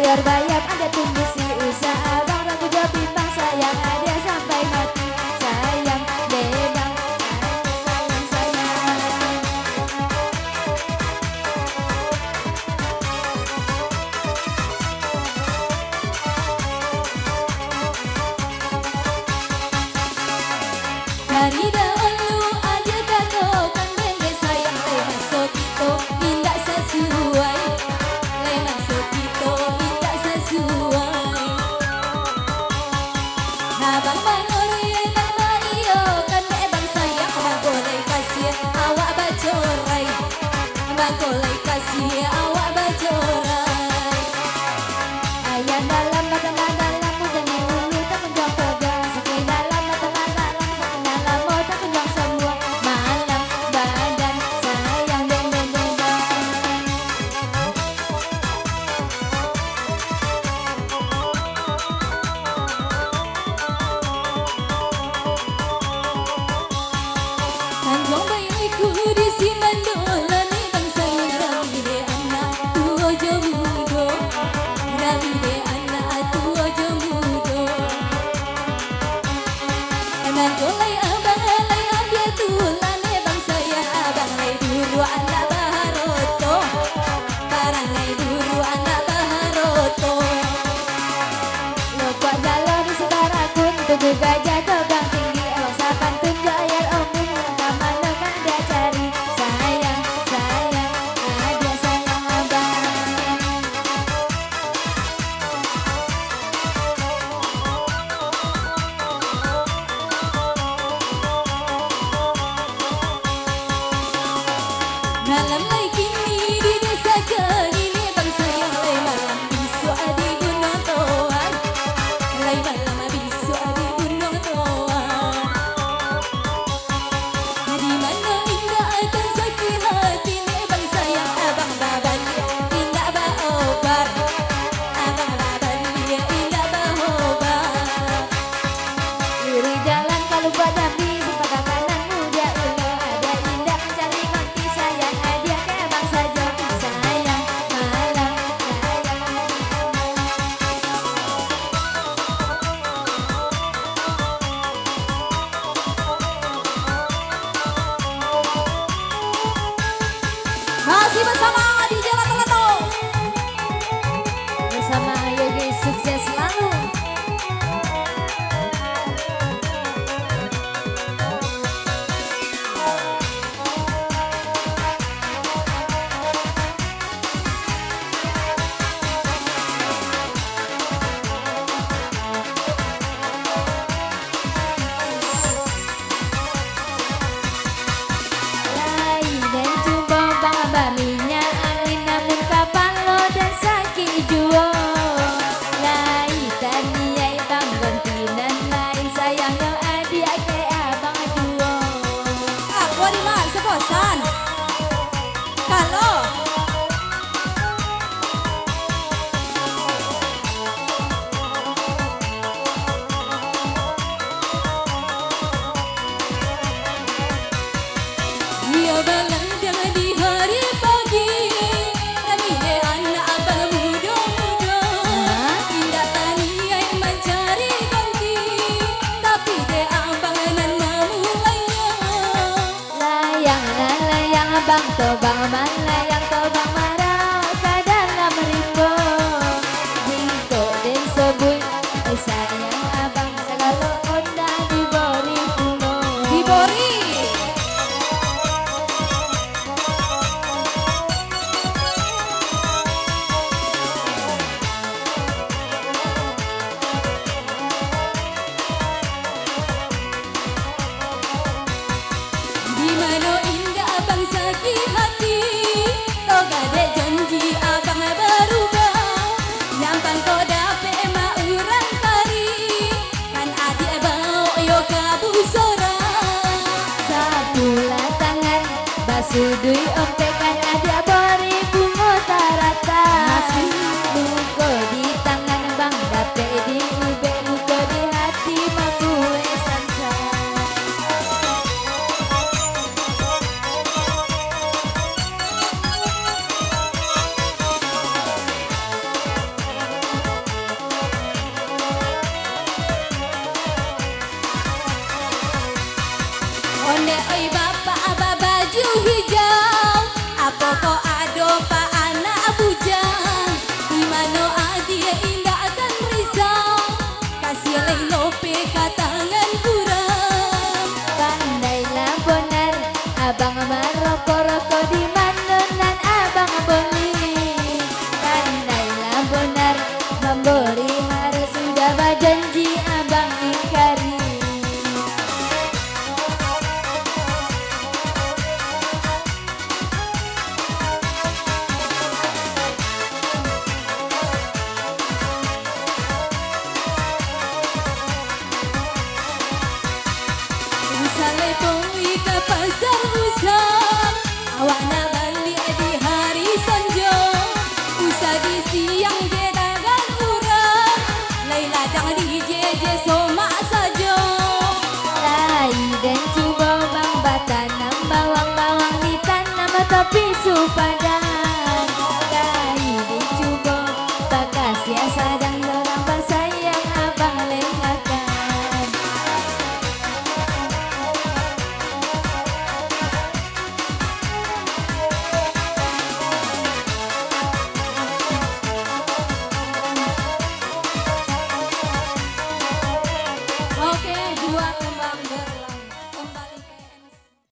berbayar ada tunggu si usaha bang ragu jadi bang sayang ada sampai mati sayang deh bang sayang sayang dari dahulu aja katokan bende sayang le masuk itu tidak sesuai le masuk itu tidak sesuai abang bangori nama iyo kan bang sayang bang boleh kasih awak bacorai bang boleh kasih awak bacorai ayah dalam mata dalam mudahnya ulu tak menjauh pegang sakit dalam mata dalam sakit dalam mau tak menjauh semua malam badan sayang den den den Tanjung bayiku di Simandola nih bang sayang rabi de anak tua jomudo rabi de anak tua jomudo enak golai abang lay abia tulan nih bang sayang abang lay dulu anak baharoto barang lay dulu anak baharoto lupa jalan di sebarakun tugu gajah terbang tinggi elok sapan tunjuk air omong kamana kan dia cari sayang sayang dia sayang abang malam lagi kini di desa kini bang sayang lay malam bisu di gunung toan lay malam bisu di gunung toan di mana indah akan sakit hati nih bang sayang abang baban indah baobar abang baban dia indah baobar luri jalan kalau badan di sepadan kanan muda ulo ada indah mencari nanti sayang dia ke abang saja sayang malam masih bersama di Jalan Teleto bersama Yogi sukses selalu Lai dan jumbo bang baminya angin namun kapan lo dan sakit juo Lai taniai bang gontinan lai sayang lo adia ke abang juo aku di mana sekosan kalau dia belanja di hari pagi kami de anak abang muda-muda indah taniai mencari ganti tapi de abang nan mulainya layang abang tobang man layang tobang marah ke dalam rimbo jingko den sebui sayang abang segala onda dibori pulo dibori di mana indah abang sakit hati toga de janji abang berubah nyampang kau dape ma urang kari kan adik bau yo kabusora sabulah tangan basudui ompekan adik beri bunga tarata buko di tangan bang dape di ube buko di hati mampu sansa tapi supan